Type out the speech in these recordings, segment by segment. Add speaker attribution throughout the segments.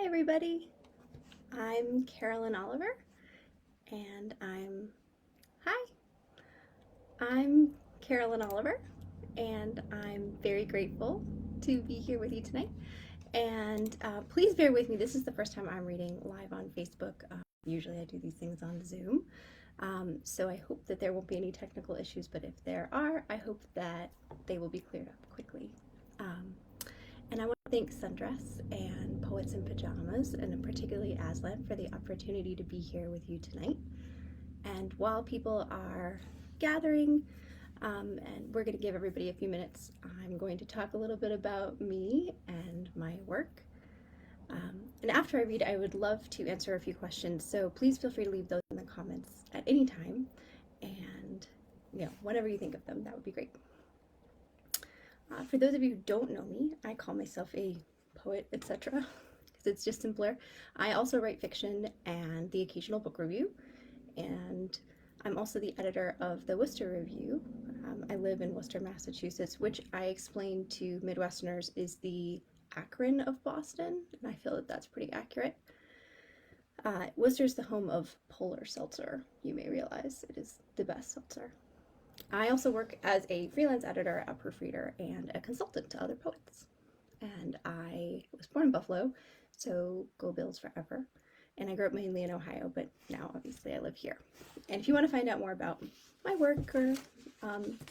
Speaker 1: Hi everybody, I'm Carolyn Oliver and hi, I'm Carolyn Oliver and I'm very grateful to be here with you tonight. And please bear with me, this is the first time I'm reading live on Facebook. Usually I do these things on Zoom. So I hope that there won't be any technical issues, but if there are, I hope that they will be cleared up quickly. And I want to thank Sundress and Poets in Pajamas, and particularly Aslan, for the opportunity to be here with you tonight. And while people are gathering, and we're going to give everybody a few minutes, I'm going to talk a little bit about me and my work. And after I read, I would love to answer a few questions, so please feel free to leave those in the comments at any time, and whenever you think of them, that would be great. For those of you who don't know me, I call myself a poet, etc., because it's just simpler. I also write fiction and the occasional book review, and I'm also the editor of the Worcester Review. I live in Worcester, Massachusetts, which I explained to Midwesterners is the Akron of Boston, and I feel that that's pretty accurate. Worcester is the home of Polar Seltzer, you may realize. It is the best seltzer. I also work as a freelance editor, a proofreader, and a consultant to other poets. And I was born in Buffalo, so go Bills forever. And I grew up mainly in Ohio, but now obviously I live here. And if you want to find out more about my work or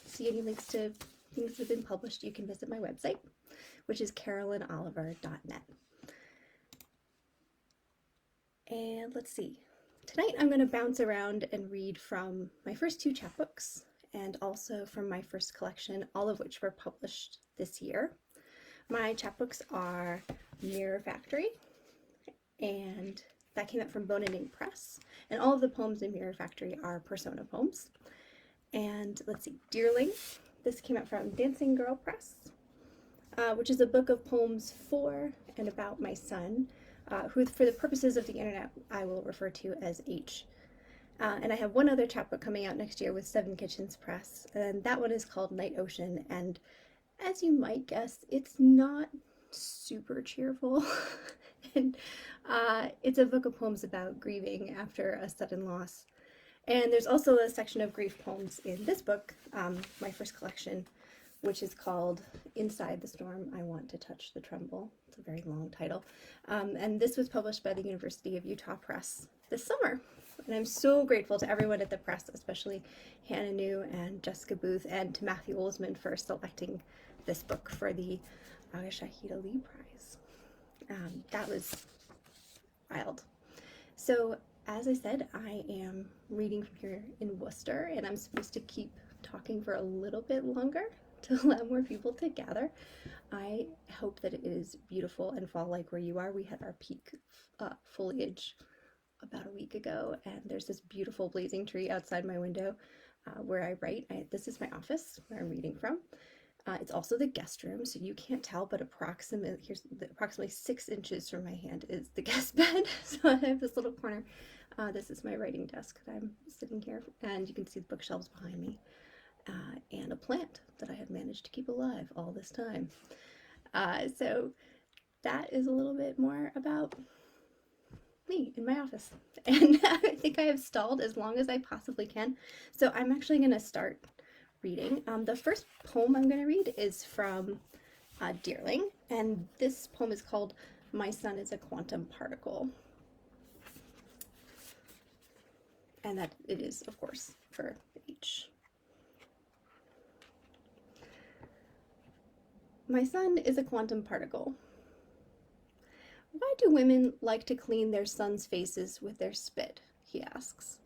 Speaker 1: see any links to things that have been published, you can visit my website, which is carolinoliver.net. And let's see. Tonight I'm going to bounce around and read from my first two chapbooks, and also from my first collection, all of which were published this year. My chapbooks are Mirror Factory, and that came out from Bone and Ink Press, and all of the poems in Mirror Factory are persona poems. And let's see, Dearling, this came out from Dancing Girl Press, which is a book of poems for and about my son, who for the purposes of the internet I will refer to as H. And I have one other chapbook coming out next year with Seven Kitchens Press, and that one is called Night Ocean, and as you might guess, it's not super cheerful. And it's a book of poems about grieving after a sudden loss. And there's also a section of grief poems in this book, my first collection, which is called Inside the Storm, I Want to Touch the Tremble. It's a very long title. And this was published by the University of Utah Press this summer. And I'm so grateful to everyone at the press, especially Hannah New and Jessica Booth, and to Matthew Olsman for selecting this book for the Agha Shahid Ali Prize. That was wild. So, as I said, I am reading from here in Worcester, and I'm supposed to keep talking for a little bit longer to allow more people to gather. I hope that it is beautiful and fall-like where you are. We had our peak foliage about a week ago, and there's this beautiful blazing tree outside my window where I write. This is my office where I'm reading from. It's also the guest room, so you can't tell, but approximately 6 inches from my hand is the guest bed. So I have this little corner. This is my writing desk that I'm sitting here, and you can see the bookshelves behind me, and a plant that I have managed to keep alive all this time. So that is a little bit more about me in my office, and I think I have stalled as long as I possibly can, so I'm actually going to start reading. The first poem I'm going to read is from Dearling, and this poem is called My Son is a Quantum Particle, and that it is, of course, for H. My son is a quantum particle. Why do women like to clean their sons' faces with their spit? He asks.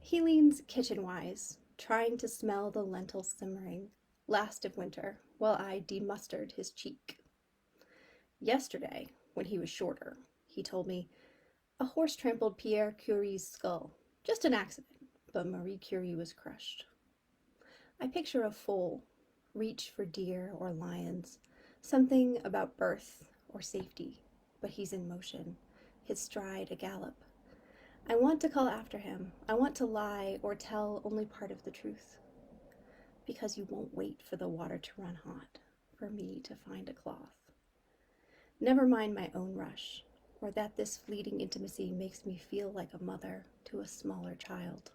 Speaker 1: He leans kitchen-wise, trying to smell the lentils simmering, last of winter, while I demustard his cheek. Yesterday, when he was shorter, he told me, a horse trampled Pierre Curie's skull. Just an accident, but Marie Curie was crushed. I picture a foal, reach for deer or lions, something about birth or safety. But he's in motion, his stride a gallop. I want to call after him. I want to lie or tell only part of the truth. Because you won't wait for the water to run hot, for me to find a cloth. Never mind my own rush. or that this fleeting intimacy makes me feel like a mother to a smaller child.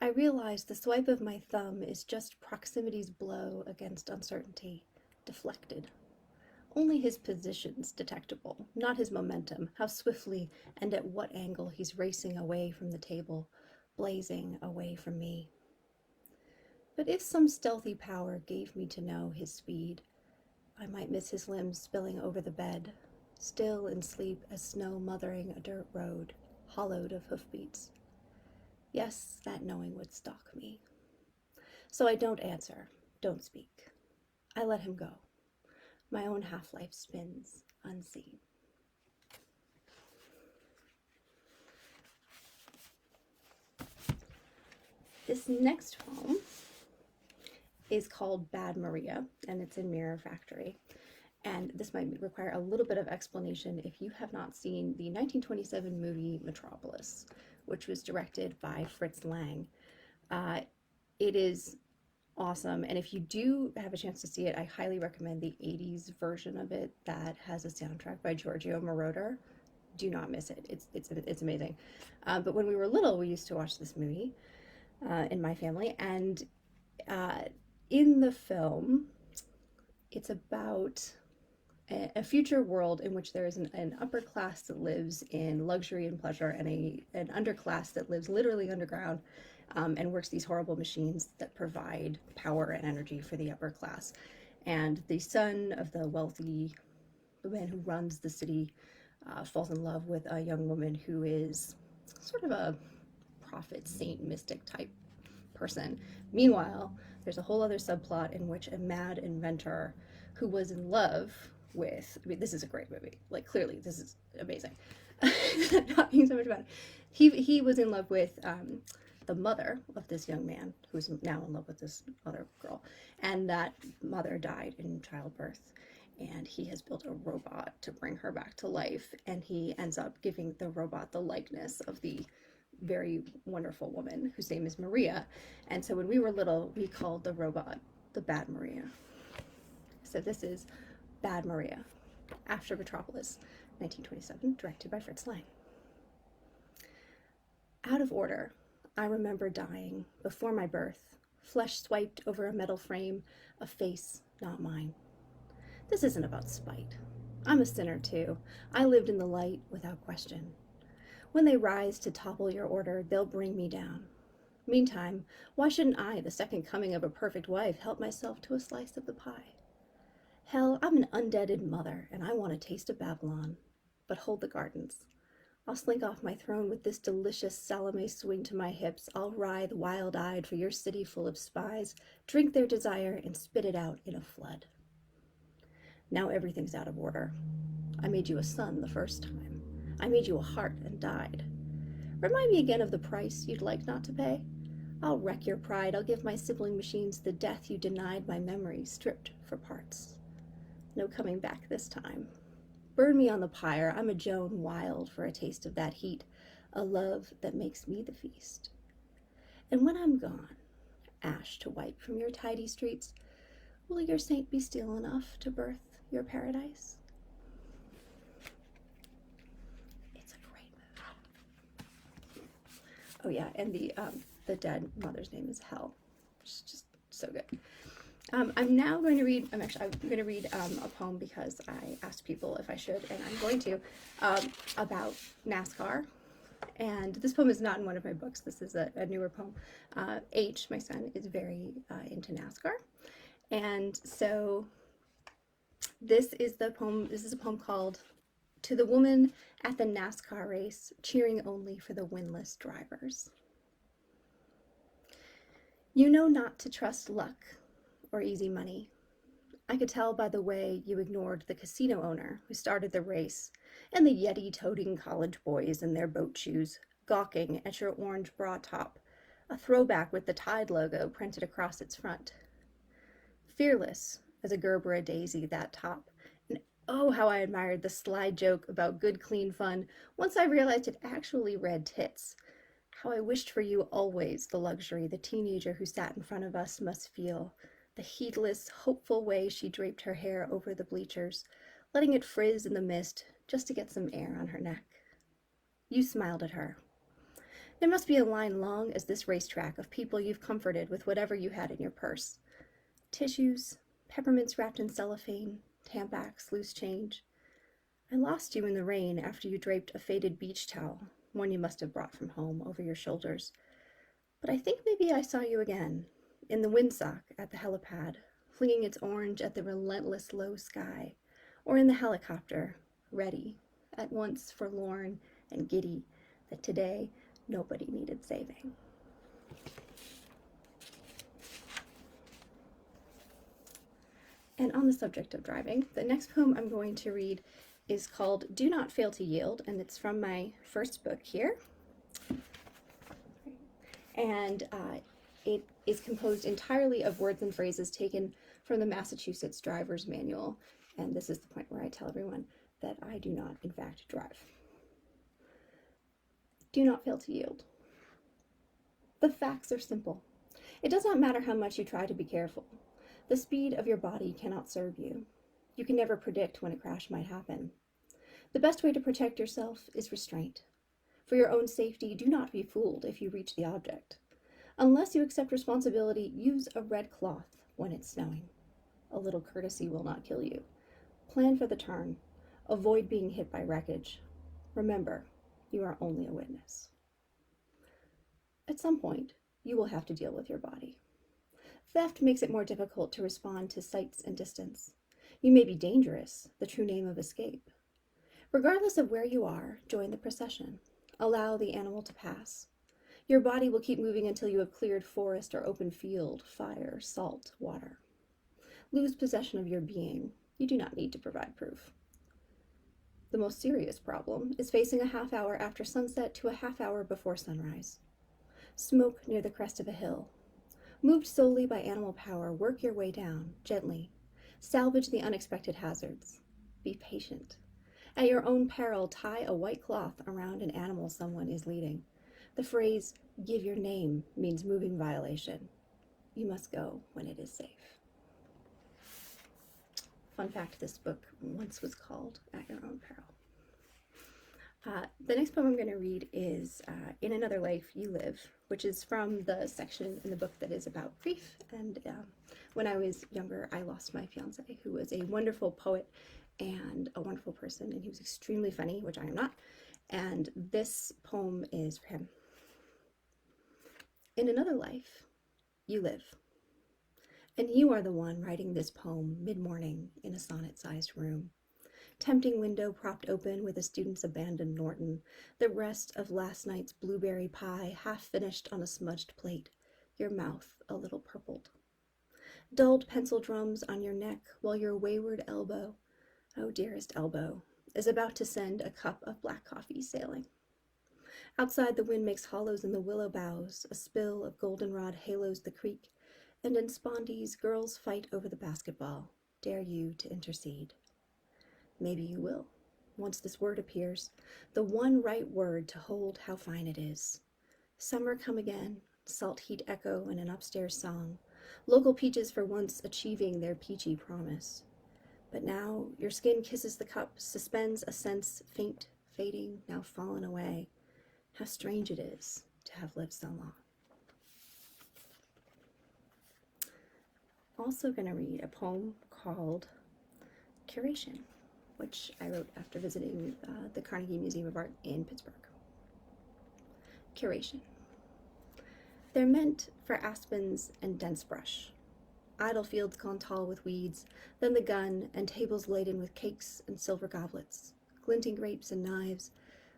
Speaker 1: I realize the swipe of my thumb is just proximity's blow against uncertainty, deflected. Only his position's detectable, not his momentum, how swiftly and at what angle he's racing away from the table, blazing away from me. But if some stealthy power gave me to know his speed, I might miss his limbs spilling over the bed, still in sleep as snow mothering a dirt road, hollowed of hoofbeats. Yes, that knowing would stalk me. So I don't answer, don't speak. I let him go. My own half-life spins unseen. This next poem is called Bad Maria, and it's in Mirror Factory. And this might require a little bit of explanation if you have not seen the 1927 movie Metropolis, which was directed by Fritz Lang. It is awesome, and if you do have a chance to see it, I highly recommend the 80s version of it that has a soundtrack by Giorgio Moroder. Do not miss it. It's amazing. But when we were little, we used to watch this movie in my family, and in the film, it's about a future world in which there is an upper class that lives in luxury and pleasure, and an underclass that lives literally underground and works these horrible machines that provide power and energy for the upper class. And the son of the man who runs the city falls in love with a young woman who is sort of a prophet, saint, mystic type person. Meanwhile, there's a whole other subplot in which a mad inventor who was in love with, I mean, this is a great movie. Like, clearly, this is amazing. I'm talking so much about it. He was in love with the mother of this young man who's now in love with this other girl. And that mother died in childbirth. And he has built a robot to bring her back to life. And he ends up giving the robot the likeness of the very wonderful woman whose name is Maria. And so when we were little, we called the robot the Bad Maria. So this is Bad Maria, after Metropolis, 1927, directed by Fritz Lang. Out of order, I remember dying before my birth, flesh swiped over a metal frame, a face not mine. This isn't about spite. I'm a sinner too. I lived in the light without question. When they rise to topple your order, they'll bring me down. Meantime, why shouldn't I, the second coming of a perfect wife, help myself to a slice of the pie? Hell, I'm an undeaded mother, and I want a taste of Babylon. But hold the gardens. I'll slink off my throne with this delicious Salome swing to my hips. I'll writhe wild-eyed for your city full of spies, drink their desire, and spit it out in a flood. Now everything's out of order. I made you a son the first time. I made you a heart and died. Remind me again of the price you'd like not to pay. I'll wreck your pride. I'll give my sibling machines the death you denied my memory, stripped for parts. No coming back this time. Burn me on the pyre. I'm a Joan wild for a taste of that heat, a love that makes me the feast. And when I'm gone, ash to wipe from your tidy streets, will your saint be still enough to birth your paradise? It's a great movie. Oh yeah, and the dead mother's name is Hell, which is just so good. I'm now going to read, I'm going to read a poem because I asked people if I should, and I'm going to, about NASCAR. And this poem is not in one of my books. This is a newer poem. H, my son, is very into NASCAR. And so this is a poem called To the Woman at the NASCAR Race, Cheering Only for the Winless Drivers. You know not to trust luck or easy money. I could tell by the way you ignored the casino owner who started the race and the Yeti-toting college boys in their boat shoes, gawking at your orange bra top, a throwback with the Tide logo printed across its front. Fearless as a Gerbera daisy, that top, and oh, how I admired the sly joke about good, clean fun once I realized it actually read tits. How I wished for you always the luxury the teenager who sat in front of us must feel, the heedless, hopeful way she draped her hair over the bleachers, letting it frizz in the mist just to get some air on her neck. You smiled at her. There must be a line long as this racetrack of people you've comforted with whatever you had in your purse. Tissues, peppermints wrapped in cellophane, tampons, loose change. I lost you in the rain after you draped a faded beach towel, one you must have brought from home, over your shoulders. But I think maybe I saw you again, in the windsock at the helipad, flinging its orange at the relentless low sky, or in the helicopter, ready, at once forlorn and giddy, that today nobody needed saving. And on the subject of driving, the next poem I'm going to read is called Do Not Fail to Yield, and it's from my first book here. And it is composed entirely of words and phrases taken from the Massachusetts Driver's Manual, and this is the point where I tell everyone that I do not, in fact, drive. Do not fail to yield. The facts are simple. It does not matter how much you try to be careful. The speed of your body cannot serve you. You can never predict when a crash might happen. The best way to protect yourself is restraint. For your own safety, do not be fooled if you reach the object. Unless you accept responsibility, use a red cloth when it's snowing. A little courtesy will not kill you. Plan for the turn. Avoid being hit by wreckage. Remember, you are only a witness. At some point, you will have to deal with your body. Theft makes it more difficult to respond to sights and distance. You may be dangerous, the true name of escape. Regardless of where you are, join the procession. Allow the animal to pass. Your body will keep moving until you have cleared forest or open field, fire, salt, water. Lose possession of your being. You do not need to provide proof. The most serious problem is facing a half hour after sunset to a half hour before sunrise. Smoke near the crest of a hill. Moved solely by animal power, work your way down, gently. Salvage the unexpected hazards. Be patient. At your own peril, tie a white cloth around an animal someone is leading. The phrase, give your name, means moving violation. You must go when it is safe. Fun fact, this book once was called At Your Own Peril. The next poem I'm going to read is In Another Life You Live, which is from the section in the book that is about grief. And when I was younger, I lost my fiance, who was a wonderful poet and a wonderful person, and he was extremely funny, which I am not. And this poem is for him. In another life, you live. And you are the one writing this poem mid-morning in a sonnet-sized room. Tempting window propped open with a student's abandoned Norton, the rest of last night's blueberry pie half finished on a smudged plate, your mouth a little purpled. Dulled pencil drums on your neck while your wayward elbow, oh dearest elbow, is about to send a cup of black coffee sailing. Outside, the wind makes hollows in the willow boughs, a spill of goldenrod halos the creek, and in Spondy's girls fight over the basketball. Dare you to intercede? Maybe you will, once this word appears, the one right word to hold how fine it is. Summer come again, salt heat echo in an upstairs song, local peaches for once achieving their peachy promise. But now your skin kisses the cup, suspends a sense faint, fading, now fallen away. How strange it is to have lived so long. Also going to read a poem called Curation, which I wrote after visiting the Carnegie Museum of Art in Pittsburgh. Curation. They're meant for aspens and dense brush. Idle fields gone tall with weeds, then the gun and tables laden with cakes and silver goblets, glinting grapes and knives,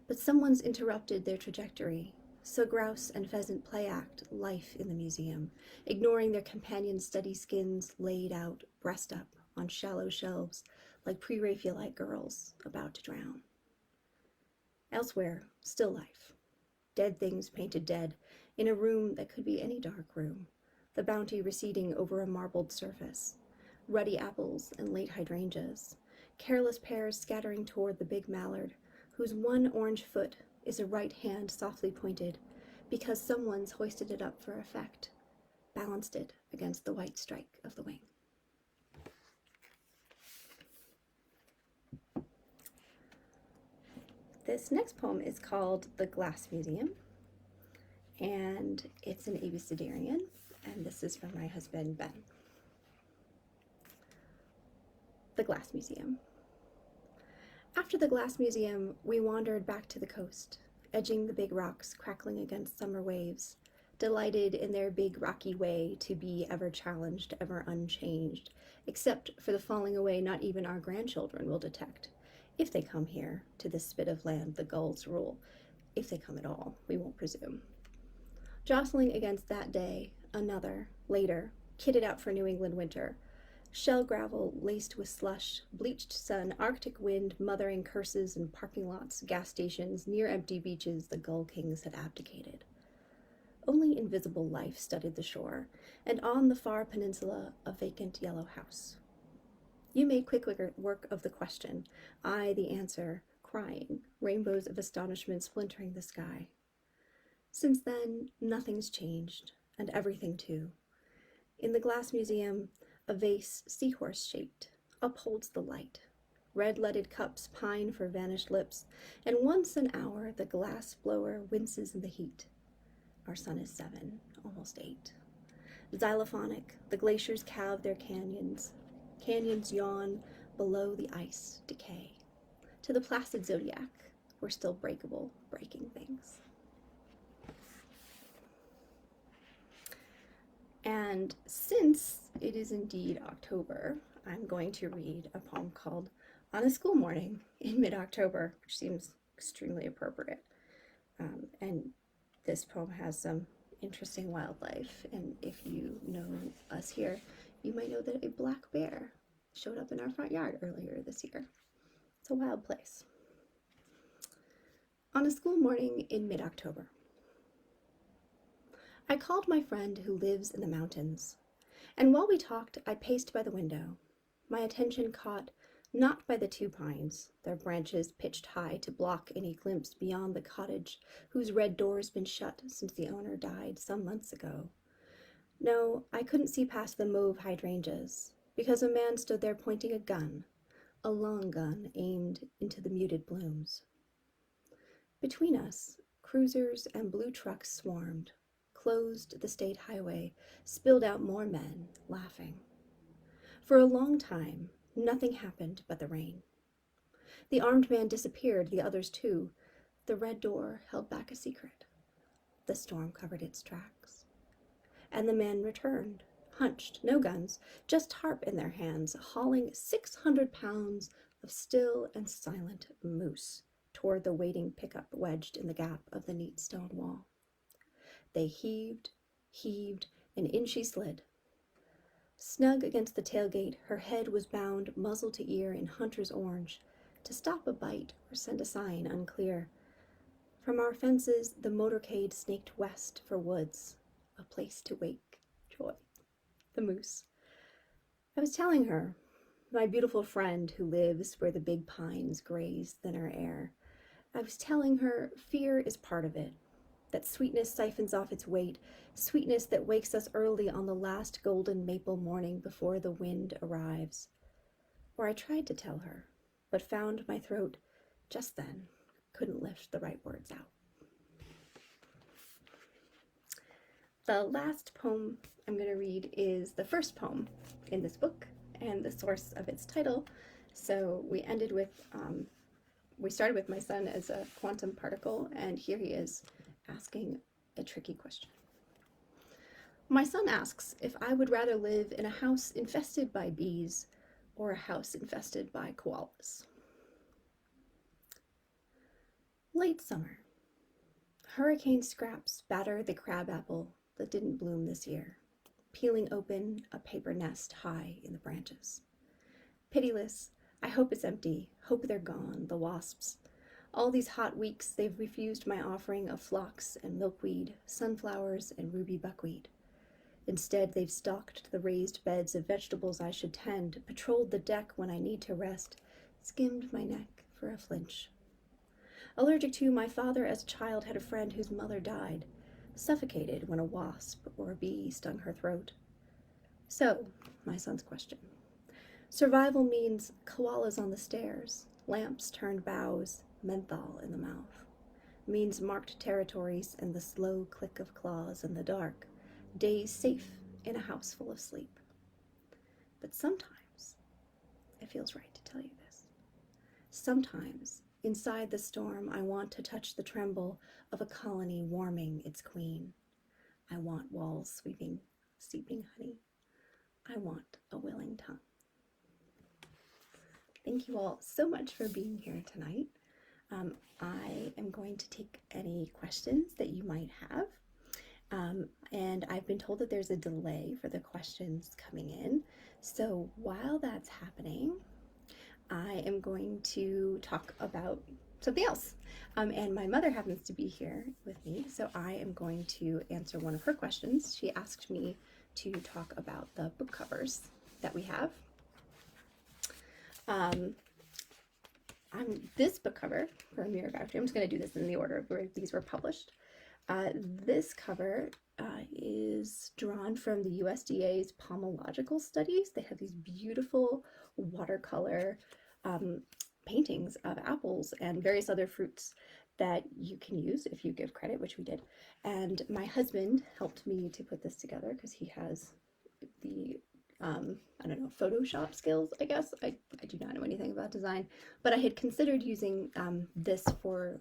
Speaker 1: but someone's interrupted their trajectory, so grouse and pheasant play act life in the museum, ignoring their companions' steady skins laid out, breast up, on shallow shelves, like pre-Raphaelite girls about to drown. Elsewhere, still life. Dead things painted dead, in a room that could be any dark room, the bounty receding over a marbled surface, ruddy apples and late hydrangeas, careless pears scattering toward the big mallard, whose one orange foot is a right hand softly pointed, because someone's hoisted it up for effect. balanced it against the white strike of the wing. This next poem is called The Glass Museum, and it's an abecedarian, and this is from my husband, Ben. The Glass Museum. After the Glass Museum, we wandered back to the coast, edging the big rocks crackling against summer waves, delighted in their big rocky way to be ever challenged, ever unchanged, except for the falling away not even our grandchildren will detect. If they come here, to this spit of land the gulls rule. If they come at all, we won't presume. Jostling against that day, another, later, kitted out for New England winter. Shell gravel laced with slush, bleached sun, Arctic wind, mothering curses in parking lots, gas stations, near empty beaches the gull kings had abdicated. Only invisible life studded the shore, and on the far peninsula a vacant yellow house. You made quick work of the question, I the answer, crying, rainbows of astonishment splintering the sky. Since then, nothing's changed, and everything too. In the Glass Museum, a vase, seahorse-shaped, upholds the light. Red-leaded cups pine for vanished lips, and once an hour the glass blower winces in the heat. Our sun is 7, almost 8. Xylophonic, the glaciers calve their canyons. Canyons yawn, below the ice decay. To the placid zodiac, we're still breakable, breaking things. And since it is indeed October, I'm going to read a poem called On a School Morning in Mid-October, which seems extremely appropriate. And this poem has some interesting wildlife, and if you know us here, you might know that a black bear showed up in our front yard earlier this year. It's a wild place. On a school morning in mid-October. I called my friend who lives in the mountains, and while we talked, I paced by the window, my attention caught not by the 2 pines, their branches pitched high to block any glimpse beyond the cottage whose red door's been shut since the owner died some months ago. No, I couldn't see past the mauve hydrangeas, because a man stood there pointing a gun, a long gun aimed into the muted blooms. Between us, cruisers and blue trucks swarmed, closed the state highway, spilled out more men, laughing. For a long time, nothing happened but the rain. The armed man disappeared, the others too. The red door held back a secret. The storm covered its tracks. And the men returned, hunched, no guns, just harp in their hands, hauling 600 pounds of still and silent moose toward the waiting pickup wedged in the gap of the neat stone wall. They heaved, and in she slid. Snug against the tailgate, her head was bound muzzle to ear in hunter's orange, to stop a bite or send a sign unclear. From our fences, the motorcade snaked west for woods, a place to wake joy, the moose. I was telling her, my beautiful friend who lives where the big pines graze thinner air, I was telling her fear is part of it, that sweetness siphons off its weight, sweetness that wakes us early on the last golden maple morning before the wind arrives. Or I tried to tell her, but found my throat just then couldn't lift the right words out. The last poem I'm going to read is the first poem in this book and the source of its title. So we started with my son as a quantum particle, and here he is asking a tricky question. My son asks if I would rather live in a house infested by bees or a house infested by koalas. Late summer. Hurricane scraps batter the crabapple that didn't bloom this year, peeling open a paper nest high in the branches. Pitiless, I hope it's empty, hope they're gone, the wasps. All these hot weeks, they've refused my offering of phlox and milkweed, sunflowers and ruby buckwheat. Instead, they've stalked the raised beds of vegetables I should tend, patrolled the deck when I need to rest, skimmed my neck for a flinch. Allergic to, my father as a child had a friend whose mother died. suffocated when a wasp or a bee stung her throat. So, my son's question. Survival means koalas on the stairs, lamps turned bows, menthol in the mouth. Means marked territories and the slow click of claws in the dark, days safe in a house full of sleep. But sometimes it feels right to tell you this. Sometimes, inside the storm, I want to touch the tremble of a colony warming its queen. I want walls sweeping, steeping honey. I want a willing tongue. Thank you all so much for being here tonight. I am going to take any questions that you might have. And I've been told that there's a delay for the questions coming in. So while that's happening, I am going to talk about something else. And my mother happens to be here with me, so I am going to answer one of her questions. She asked me to talk about the book covers that we have. This book cover for Mirror Factory, I'm just going to do this in the order of where these were published. This cover is drawn from the USDA's pomological studies. They have these beautiful watercolor paintings of apples and various other fruits that you can use if you give credit, which we did. And my husband helped me to put this together because he has the I don't know, Photoshop skills, I guess. I do not know anything about design, but I had considered using this for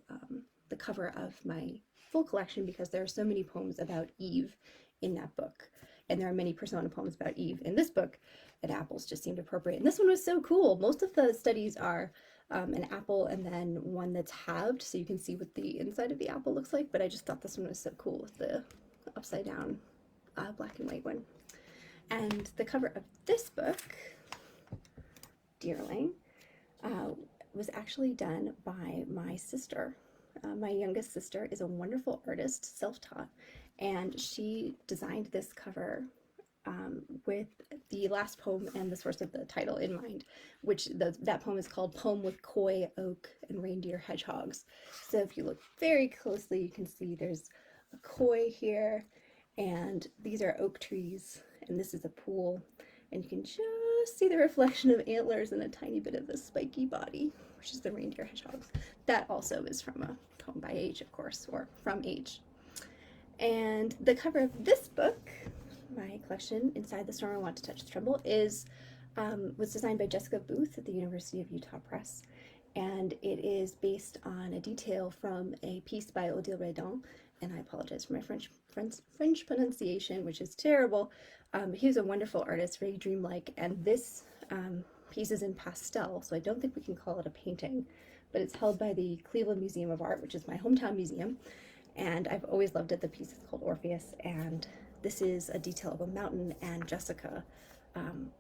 Speaker 1: the cover of my full collection because there are so many poems about Eve in that book, and there are many persona poems about Eve in this book, and apples just seemed appropriate. And this one was so cool. Most of the studies are an apple and then one that's halved, so you can see what the inside of the apple looks like, but I just thought this one was so cool with the upside down black and white one. And the cover of this book, Dearling, was actually done by my sister. My youngest sister is a wonderful artist, self-taught, and she designed this cover with the last poem and the source of the title in mind, which that poem is called Poem with Koi, Oak, and Reindeer Hedgehogs. So if you look very closely, you can see there's a koi here, and these are oak trees, and this is a pool, and you can just see the reflection of antlers and a tiny bit of the spiky body, which is the reindeer hedgehogs. That also is from a poem by Age, of course, or from Age. And the cover of this book, my collection, Inside the Storm I Want to Touch the Tremble, was designed by Jessica Booth at the University of Utah Press, and it is based on a detail from a piece by Odile Redon, and I apologize for my French pronunciation, which is terrible. He was a wonderful artist, very dreamlike, and this piece is in pastel, so I don't think we can call it a painting, but it's held by the Cleveland Museum of Art, which is my hometown museum, and I've always loved it. The piece is called Orpheus, and this is a detail of a mountain, and Jessica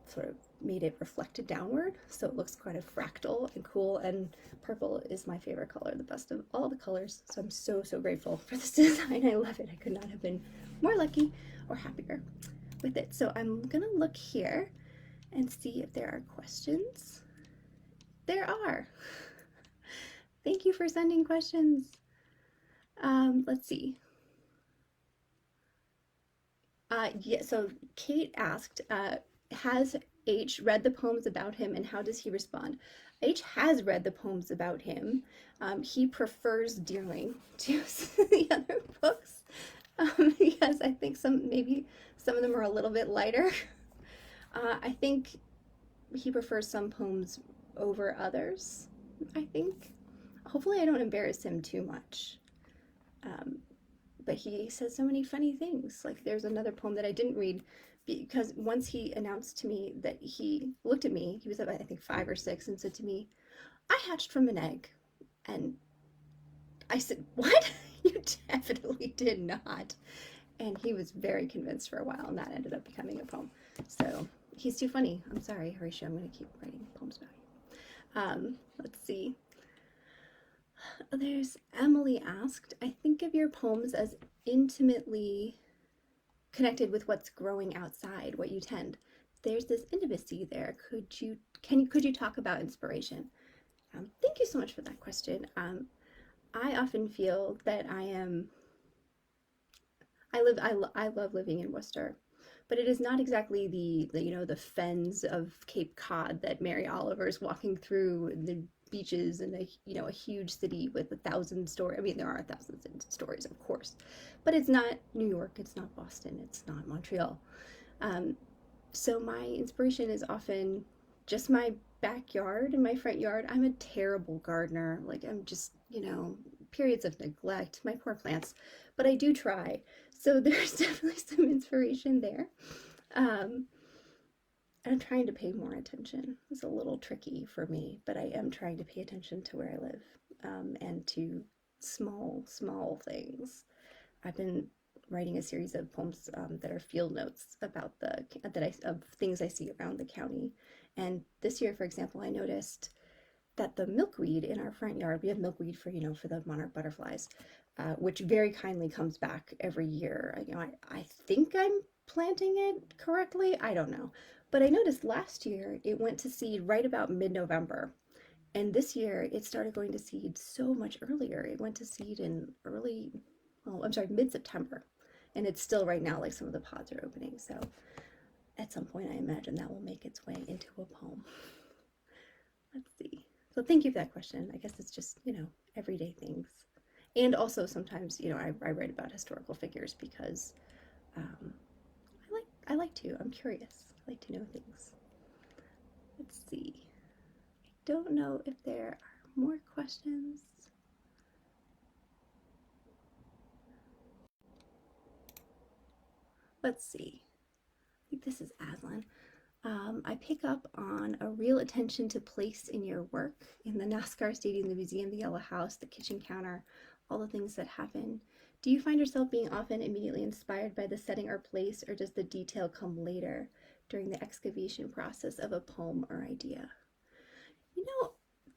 Speaker 1: sort of made it reflected downward, so it looks kind of fractal and cool, and purple is my favorite color, the best of all the colors, so I'm so grateful for this design. I love it. I could not have been more lucky or happier with it. So I'm gonna look here and see if there are questions. There are. Thank you for sending questions. Let's see. Yeah, so Kate asked, has H read the poems about him, and how does he respond? H has read the poems about him. He prefers Dearling to the other books because I think maybe some of them are a little bit lighter. I think he prefers some poems over others, I think. Hopefully I don't embarrass him too much. But he says so many funny things. Like there's another poem that I didn't read because once he announced to me that he looked at me, he was about I think 5 or 6, and said to me, "I hatched from an egg." And I said, "What? You definitely did not." And he was very convinced for a while, and that ended up becoming a poem. So he's too funny. I'm sorry, Horatio, I'm going to keep writing poems about you. Let's see. There's Emily asked, I think of your poems as intimately connected with what's growing outside, what you tend. There's this intimacy there. Could you talk about inspiration? Thank you so much for that question. I often feel that I am I love living in Worcester, but it is not exactly the fens of Cape Cod that Mary Oliver is walking through, the beaches and a huge city with 1,000 stories. I mean, there are 1,000 stories, of course, but it's not New York, it's not Boston, it's not Montreal. Um, so my inspiration is often just my backyard and my front yard. I'm a terrible gardener. Like I'm just, periods of neglect, my poor plants, but I do try. So there's definitely some inspiration there. Um, I'm trying to pay more attention. It's a little tricky for me, but I am trying to pay attention to where I live, and to small things. I've been writing a series of poems that are field notes about of things I see around the county. And this year, for example, I noticed that the milkweed in our front yard, we have milkweed for the monarch butterflies, which very kindly comes back every year. I think I'm planting it correctly. I don't know. But I noticed last year it went to seed right about mid-November. And this year it started going to seed so much earlier. It went to seed in mid-September. And it's still right now, like some of the pods are opening. So at some point I imagine that will make its way into a poem. Let's see. So thank you for that question. I guess it's just, everyday things. And also sometimes, I write about historical figures because I like to. I'm curious. I like to know things. Let's see. I don't know if there are more questions. Let's see. I think this is Aslan. I pick up on a real attention to place in your work, in the NASCAR stadium, the museum, the yellow house, the kitchen counter, all the things that happen. Do you find yourself being often immediately inspired by the setting or place, or does the detail come later during the excavation process of a poem or idea?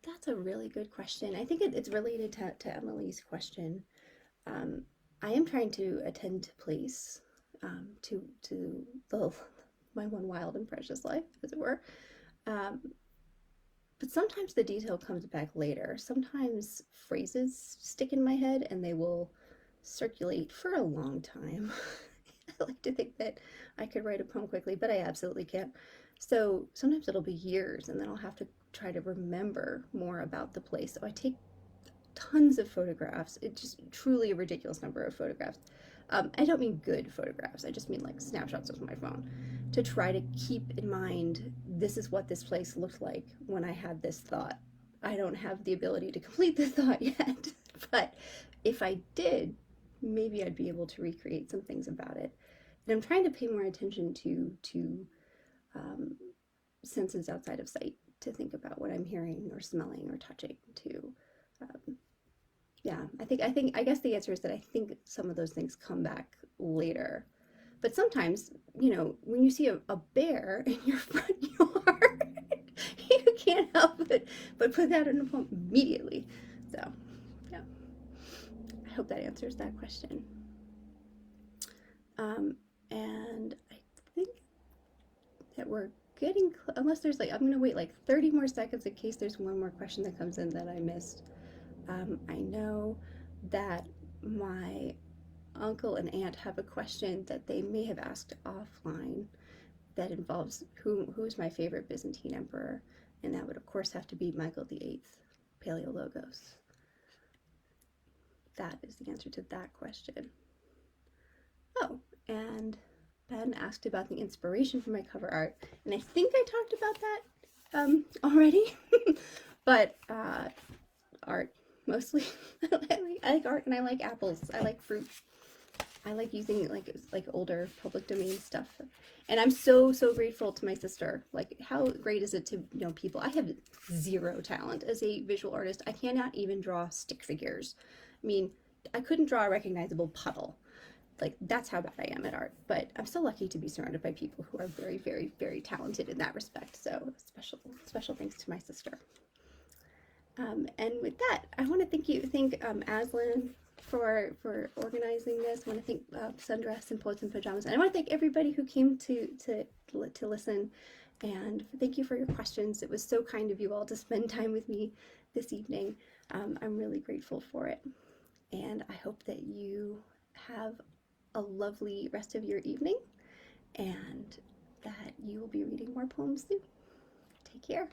Speaker 1: That's a really good question. I think it's related to Emily's question. I am trying to attend to place, to my one wild and precious life, as it were. But sometimes the detail comes back later. Sometimes phrases stick in my head and they will circulate for a long time. I like to think that I could write a poem quickly, but I absolutely can't. So sometimes it'll be years and then I'll have to try to remember more about the place. So I take tons of photographs. It's just truly a ridiculous number of photographs. I don't mean good photographs. I just mean like snapshots of my phone to try to keep in mind, this is what this place looked like when I had this thought. I don't have the ability to complete the thought yet, but if I did, maybe I'd be able to recreate some things about it. And I'm trying to pay more attention to senses outside of sight, to think about what I'm hearing or smelling or touching, to yeah, I guess the answer is that I think some of those things come back later. But sometimes, when you see a bear in your front yard, you can't help but put that in a poem immediately. So, yeah, I hope that answers that question. And I think that we're getting, unless there's I'm going to wait 30 more seconds in case there's one more question that comes in that I missed. I know that my uncle and aunt have a question that they may have asked offline that involves who's my favorite Byzantine emperor, and that would of course have to be Michael VIII, Paleologos. That is the answer to that question. Oh, and Ben asked about the inspiration for my cover art, and I think I talked about that already, but art. Mostly, I like art and I like apples. I like fruit. I like using like older public domain stuff. And I'm so grateful to my sister. Like, how great is it to know people? I have zero talent as a visual artist. I cannot even draw stick figures. I mean, I couldn't draw a recognizable puddle. Like, that's how bad I am at art. But I'm so lucky to be surrounded by people who are very, very, very talented in that respect. So special thanks to my sister. And with that, I want to thank Aslan for organizing this. I want to thank Sundress and Poets in Pajamas, and I want to thank everybody who came to listen. And thank you for your questions. It was so kind of you all to spend time with me this evening. I'm really grateful for it, and I hope that you have a lovely rest of your evening and that you will be reading more poems soon. Take care.